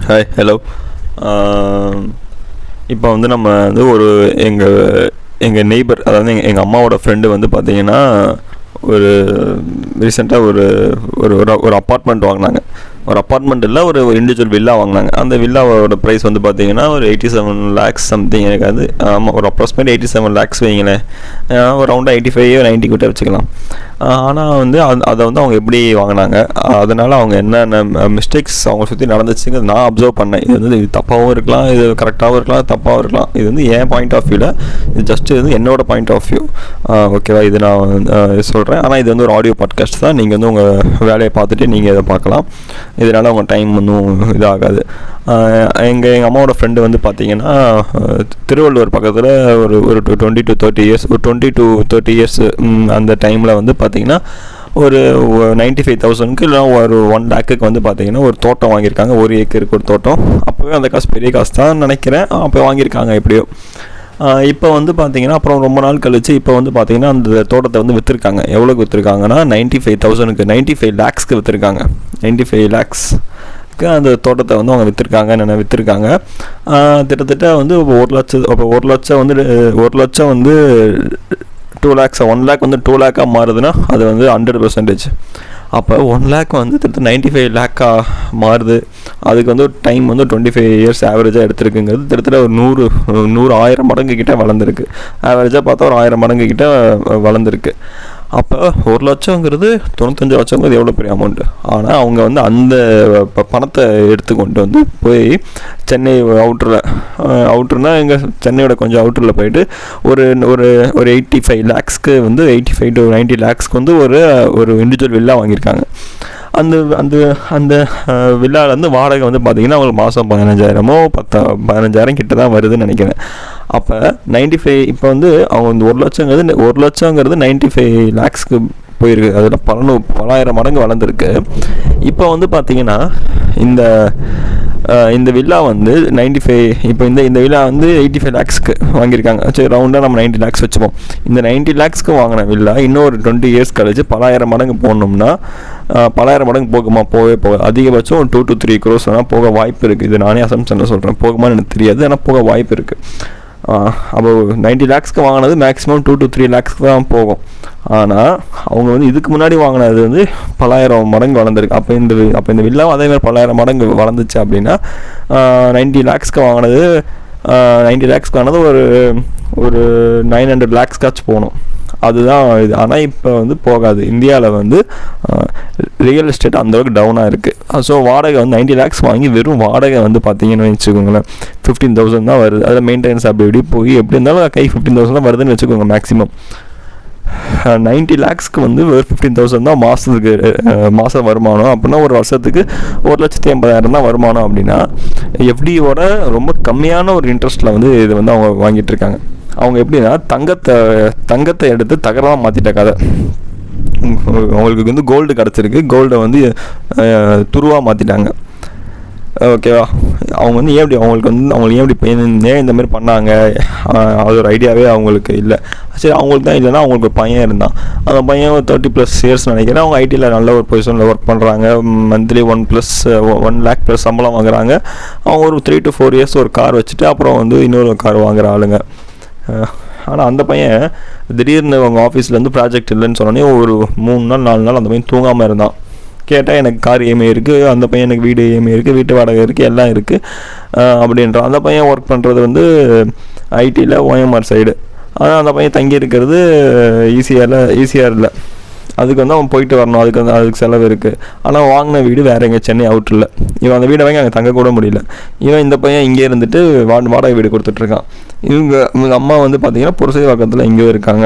Hi hello. இப்போ வந்து நம்ம வந்து எங்கள் எங்கள் நெய்பர், அதாவது எங்கள் அம்மாவோட ஃப்ரெண்டு வந்து பார்த்திங்கன்னா ஒரு ரீசெண்டாக ஒரு அப்பார்ட்மெண்ட் வாங்கினாங்க. ஒரு அப்பார்ட்மெண்ட் இல்லை, ஒரு இண்டிவிஜுவல் வில்லா வாங்கினாங்க. அந்த வில்லாவோட ப்ரைஸ் வந்து பார்த்திங்கன்னா ஒரு 87 lakhs சம்திங். எனக்கு அது ஆமாம், ஒரு அப்ராக்சிமேட் 87 lakhs வைங்களேன். ஒரு ரவுண்டாக 85-90 கிட்ட வச்சுக்கலாம். ஆனால் வந்து அதை வந்து அவங்க எப்படி வாங்கினாங்க, அதனால் அவங்க என்னென்ன மிஸ்டேக்ஸ் அவங்க சுற்றி நடந்துச்சுங்க நான் அப்சர்வ் பண்ணேன். இது வந்து இது தப்பாகவும் இருக்கலாம், இது கரெக்டாகவும் இருக்கலாம், தப்பாகவும் இருக்கலாம். இது வந்து என் பாயிண்ட் ஆஃப் வியூவில், இது ஜஸ்ட்டு வந்து என்னோடய பாயிண்ட் ஆஃப் வியூ. ஓகேவா, இது நான் சொல்கிறேன். ஆனால் இது வந்து ஒரு ஆடியோ பாட்காஸ்ட் தான். நீங்கள் வந்து உங்கள் வேலையை பார்த்துட்டு நீங்கள் இதை பார்க்கலாம். இதனால் அவங்க டைம் ஒன்றும் இதாகாது. எங்கள் அம்மாவோட ஃப்ரெண்டு வந்து பார்த்திங்கன்னா திருவள்ளூர் பக்கத்தில் ஒரு 20 to 30 years, ஒரு 20 to 30 years அந்த டைமில் வந்து பார்த்திங்கன்னா ஒரு 95,000க்கு இல்லை ஒரு 1 lakhக்கு வந்து பார்த்திங்கன்னா ஒரு தோட்டம் வாங்கியிருக்காங்க. 1 ஏக்கருக்கு ஒரு தோட்டம். அப்போவே அந்த காசு பெரிய காசு தான் நினைக்கிறேன். அப்போ வாங்கியிருக்காங்க எப்படியோ. இப்போ வந்து பார்த்திங்கன்னா அப்புறம் ரொம்ப நாள் கழிச்சு இப்போ வந்து பார்த்திங்கன்னா அந்த தோட்டத்தை வந்து விற்றுருக்காங்க. எவ்வளோக்கு விற்றுருக்காங்கன்னா 95,000க்கு 95 lakhsக்கு விற்றுருக்காங்க. 95 lakhsக்கு அந்த தோட்டத்தை வந்து அவங்க விற்றுருக்காங்க. கிட்டத்தட்ட வந்து 1 லட்சம் வந்து 1 லட்சம் வந்து 2 lakhs, 1 lakh வந்து 2 lakh மாறுதுன்னா அது வந்து 100%. அப்போ 1 lakh வந்து கிட்டத்தட்ட 95 lakh மாறுது. அதுக்கு வந்து ஒரு டைம் வந்து 25 years ஆவரேஜாக எடுத்துருக்குங்கிறது கிட்டத்தட்ட ஒரு 100,000 மடங்கு கிட்ட வளர்ந்துருக்கு. ஆவரேஜாக பார்த்தா ஒரு 1000 மடங்கு கிட்ட வளர்ந்துருக்கு. அப்போ 1 லட்சங்கிறது 95 லட்சங்கிறது எவ்வளோ பெரிய அமௌண்ட்டு. ஆனால் அவங்க வந்து அந்த பணத்தை எடுத்துக்கொண்டு வந்து போய் சென்னை அவுட்டர்னால் எங்கள் சென்னையோட கொஞ்சம் அவுட்டரில் போயிட்டு ஒரு 85 lakhsக்கு வந்து 85 to 90 lakhsக்கு வந்து ஒரு இண்டிவிஜுவல் வில்லா வாங்கியிருக்காங்க. அந்த வில்லாலேருந்து வாடகை வந்து பார்த்திங்கன்னா அவங்களுக்கு மாதம் 15,000 கிட்ட தான் வருதுன்னு நினைக்கிறேன். அப்போ 95 இப்போ வந்து அவங்க வந்து 1 லட்சங்கிறது 95 lakhsக்கு போயிருக்கு. அதில் 10,000 மடங்கு வளர்ந்துருக்கு. இப்போ வந்து பார்த்திங்கன்னா இந்த வில்லா வந்து 95, இப்போ இந்த வில்லா வந்து 85 lakhsக்கு வாங்கியிருக்காங்க. சரி, ரவுண்டாக நம்ம 90 lakhs வச்சுப்போம். இந்த 90 lakhsக்கு வாங்கின வில்லா இன்னொரு 20 years கழிச்சு 10,000 மடங்கு போகணும்னா 10,000 மடங்கு போகவே அதிகபட்சம் ஒரு 2 to 3 crores வேணால் போக வாய்ப்பு இருக்குது. இது நானே அசம்ஷனில் சொல்கிறேன், போகுமான்னு எனக்கு தெரியாது, ஆனால் போக வாய்ப்பு இருக்குது. அப்போ 90 lakhsக்கு வாங்கினது மேக்ஸிமம் 2 to 3 lakhsக்கு தான் போகும். ஆனால் அவங்க வந்து இதுக்கு முன்னாடி வாங்கினது வந்து 10,000 மடங்கு வளர்ந்துருக்கு. அப்போ இந்த வில்லாவும் அதேமாதிரி 10,000 மடங்கு வளர்ந்துச்சு அப்படின்னா 90 lakhsக்கு வாங்கினது ஒரு 900 lakhsக்காச்சும் போகணும். அதுதான் இது. ஆனால் இப்போ வந்து போகாது. இந்தியாவில் வந்து ரியல் எஸ்டேட் அந்தளவுக்கு டவுனாக இருக்குது. ஸோ வாடகை வந்து 90 lakhs வாங்கி வெறும் வாடகை வந்து பார்த்தீங்கன்னு வச்சுக்கோங்களேன் 15,000 தான் வருது. அதில் மெயின்டெனன்ஸ் அப்படி போய் எப்படி இருந்தாலும் கை 15,000 தான் வருதுன்னு வச்சுக்கோங்க மேக்ஸிமம். 90 lakhsக்கு வந்து ஒரு 15,000 தான் மாதம் வருமானம். அப்படின்னா ஒரு வருஷத்துக்கு 1,80,000 தான் வருமானம். அப்படின்னா எஃப்டியோட ரொம்ப கம்மியான ஒரு இன்ட்ரெஸ்ட்டில் வந்து இது வந்து அவங்க வாங்கிட்டு இருக்காங்க. அவங்க எப்படின்னா தங்கத்தை எடுத்து தகரமாக மாற்றிட்ட கதை. அவங்களுக்கு வந்து கோல்டு கிடச்சிருக்கு, கோல்டை வந்து துருவாக மாற்றிட்டாங்க. ஓகேவா, அவங்க வந்து அவங்களுக்கு ஏன் இந்த மாதிரி பண்ணாங்க, அது ஒரு ஐடியாவே அவங்களுக்கு இல்லை. சரி, அவங்களுக்கு தான் இல்லைன்னா அவங்களுக்கு ஒரு பையன் இருந்தான். அந்த பையன் 30+ years நினைக்கிறேன். அவங்க ஐடியில் நல்ல ஒரு பொசிஷனில் ஒர்க் பண்ணுறாங்க. மந்த்லி 1 lakh+ சம்பளம் வாங்குறாங்க. அவங்க ஒரு 3 to 4 years ஒரு கார் வச்சுட்டு அப்புறம் வந்து இன்னொரு கார் வாங்குற ஆளுங்க. ஆனால் அந்த பையன் திடீர்னு அவங்க ஆஃபீஸ்லேருந்து ப்ராஜெக்ட் இல்லைன்னு சொன்னோன்னே ஒரு 3 நாள் 4 நாள் அந்த பையன் தூங்காமல் இருந்தான். கேட்டால் எனக்கு கார் இஎம்ஐ இருக்குது, அந்த பையன் எனக்கு வீடு இஎம்ஐ இருக்குது, வீட்டு வாடகை இருக்குது, எல்லாம் இருக்குது அப்படின்றான். அந்த பையன் ஒர்க் பண்ணுறது வந்து ஐடியில் OMR சைடு. ஆனால் அந்த பையன் தங்கி இருக்கிறது ஈசிஆரில். அதுக்கு வந்து அவன் போயிட்டு வரணும், அதுக்கு செலவு இருக்குது. ஆனால் வாங்கின வீடு வேறு எங்கே, சென்னை அவுட்டரில். இவன் அந்த வீடை வாங்கி அங்கே தங்கக்கூட முடியல. இவன் இந்த பையன் இங்கே இருந்துட்டு வாடகை வீடு கொடுத்துட்ருக்கான். இவங்க அம்மா வந்து பார்த்திங்கன்னா புரசைவாக்கத்தில் இங்கேயும் இருக்காங்க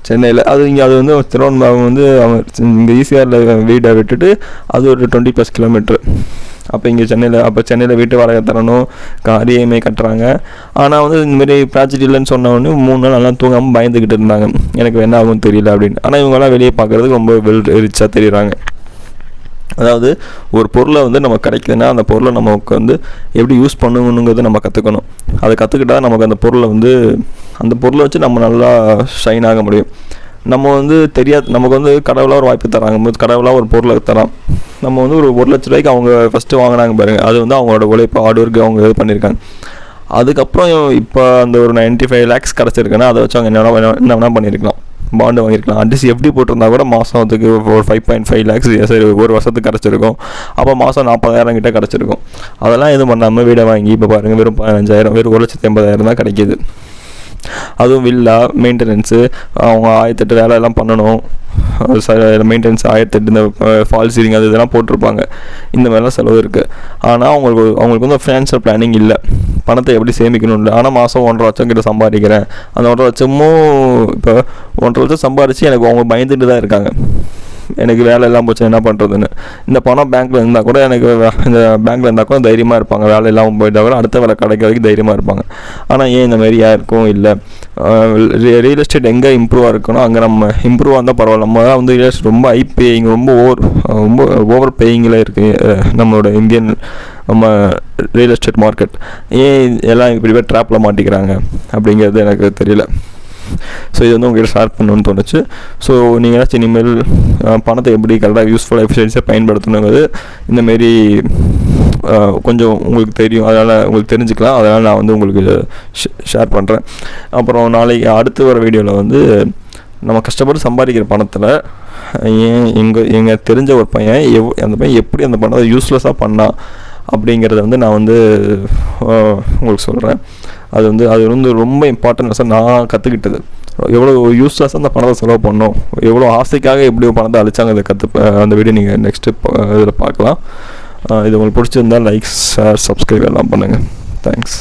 சென்னையில். அது வந்து திருவண்ணாமலை வந்து அவங்க இங்கே ஈசிஆரில் வீடை விட்டுட்டு அது ஒரு 20+ kilometer. அப்போ இங்கே சென்னையில் வீட்டு வாடகை தரணும், கார் இஎம்ஐ கட்டுறாங்க. ஆனால் வந்து இந்தமாரி ப்ராஜெக்ட் இல்லைன்னு சொன்னவொடனே 3 நாள் நல்லா தூங்காமல் பயந்துக்கிட்டு இருந்தாங்க, எனக்கு என்ன ஆகும் தெரியல அப்படின்னு. ஆனால் இவங்கெல்லாம் வெளியே பார்க்குறதுக்கு ரொம்ப ரிச்சாக தெரியுறாங்க. அதாவது ஒரு பொருளை வந்து நம்ம கிடைக்குதுன்னா அந்த பொருளை நமக்கு வந்து எப்படி யூஸ் பண்ணணுங்கிறத நம்ம கற்றுக்கணும். அதை கற்றுக்கிட்டா நமக்கு அந்த பொருளை வச்சு நம்ம நல்லா ஷைன் ஆக முடியும். நம்ம வந்து தெரியாது, நமக்கு வந்து கடவுளாக ஒரு வாய்ப்பு தராங்க, கடவுளாக ஒரு பொருளை தரான். நம்ம வந்து ஒரு 1 லட்ச ரூபாய்க்கு அவங்க ஃபஸ்ட்டு வாங்கினாங்க பாருங்கள், அது வந்து அவங்களோட உழைப்பு ஹார்ட் ஒர்க்கு அவங்க இது பண்ணியிருக்காங்க. அதுக்கப்புறம் இப்போ அந்த ஒரு 95 lakhs கிடச்சிருக்குன்னா அதை வச்சு அவங்க என்ன வேணால் பண்ணியிருக்கலாம், பாண்டு வாங்கியிருக்கலாம். அட்லீஸ்ட் எப்படி போட்டிருந்தா கூட மாதத்துக்கு ஒரு 5.5 lakhs சரி ஒரு வருஷத்துக்கு கிடச்சிருக்கும். அப்போ மாதம் 40,000 கிட்ட கிடச்சிருக்கும். அதெல்லாம் எதுவும் பண்ணாமல் வீடை வாங்கி இப்போ பாருங்கள் வெறும் 15,000, வெறும் 1,80,000 தான் கிடைக்கிது. அதுவும் வில்லா மெயின்டெனன்ஸு, அவங்க 1008 வேலையெல்லாம் பண்ணணும், மெயின்டெனன்ஸ் 1008 இந்த ஃபால் சீலிங் அது இதெல்லாம் போட்டிருப்பாங்க. இந்த மாதிரிலாம் செலவு இருக்குது. ஆனால் அவங்களுக்கு வந்து ஃபினான்ஷியல் பிளானிங் இல்லை, பணத்தை எப்படி சேமிக்கணும் இல்லை. ஆனால் மாதம் 1.5 லட்சம் கிட்ட சம்பாதிக்கிறேன், அந்த 1.5 லட்சமும் இப்போ 1.5 லட்சம் சம்பாதிச்சு எனக்கு அவங்க பயந்துட்டு தான் இருக்காங்க, எனக்கு வேலை எல்லாம் போச்சு என்ன பண்ணுறதுன்னு. இந்த பணம் பேங்க்கில் இருந்தால் கூட எனக்கு இந்த பேங்க்கில் இருந்தால் கூட தைரியமாக இருப்பாங்க, வேலை இல்லாமல் போயிட்டால் கூட அடுத்த வேலை கிடைக்க வரைக்கும் தைரியமாக இருப்பாங்க. ஆனால் ஏன் இந்த மாதிரி யாருக்கும் இல்லை. ரியல் எஸ்டேட் எங்கே இம்ப்ரூவாக இருக்கணும் அங்கே நம்ம இம்ப்ரூவாக இருந்தால் பரவாயில்ல. நம்ம தான் வந்து ரியல் எஸ்டேட் ரொம்ப ஹை பேயிங், ரொம்ப ஓவர் பேயிங்கில் இருக்குது நம்மளோட இந்தியன் நம்ம ரியல் எஸ்டேட் மார்க்கெட். ஏன் எல்லாம் இப்படி பேர் ட்ராப்பில் மாட்டிக்கிறாங்க அப்படிங்கிறது எனக்கு தெரியல. ஸோ இது வந்து உங்கள்கிட்ட ஷேர் பண்ணணும்னு தோணுச்சு. ஸோ நீங்கள் ஏதாச்சும் இனிமேல் பணத்தை எப்படி கரெக்டாக யூஸ்ஃபுல்லாக எஃபிஷியன்ஸியாக பயன்படுத்தணுங்கிறது இந்தமாரி கொஞ்சம் உங்களுக்கு தெரியும், அதனால் உங்களுக்கு தெரிஞ்சுக்கலாம். அதனால் நான் வந்து உங்களுக்கு ஷேர் பண்ணுறேன். அப்புறம் நாளைக்கு அடுத்து வர வீடியோவில் வந்து நம்ம கஷ்டப்பட்டு சம்பாதிக்கிற பணத்தில் எங்கள் தெரிஞ்ச ஒரு பையன் அந்த பையன் எப்படி அந்த பணத்தை யூஸ்லெஸ்ஸாக பண்ணால் அப்படிங்கிறத வந்து நான் வந்து உங்களுக்கு சொல்கிறேன். அது வந்து ரொம்ப இம்பார்ட்டன்ட் சார். நான் கற்றுக்கிட்டது எவ்வளோ யூஸ்லெஸ்ஸாக அந்த பணத்தை செலவு பண்ணோம், எவ்வளோ ஆசைக்காக எப்படி பணத்தை அழிச்சாங்க, அதை அந்த வீடியோ நீங்கள் நெக்ஸ்ட்டு இதில் பார்க்கலாம். இது உங்களுக்கு பிடிச்சிருந்தால் லைக், ஷேர், சப்ஸ்கிரைப் எல்லாம் பண்ணுங்கள். தேங்க்ஸ்.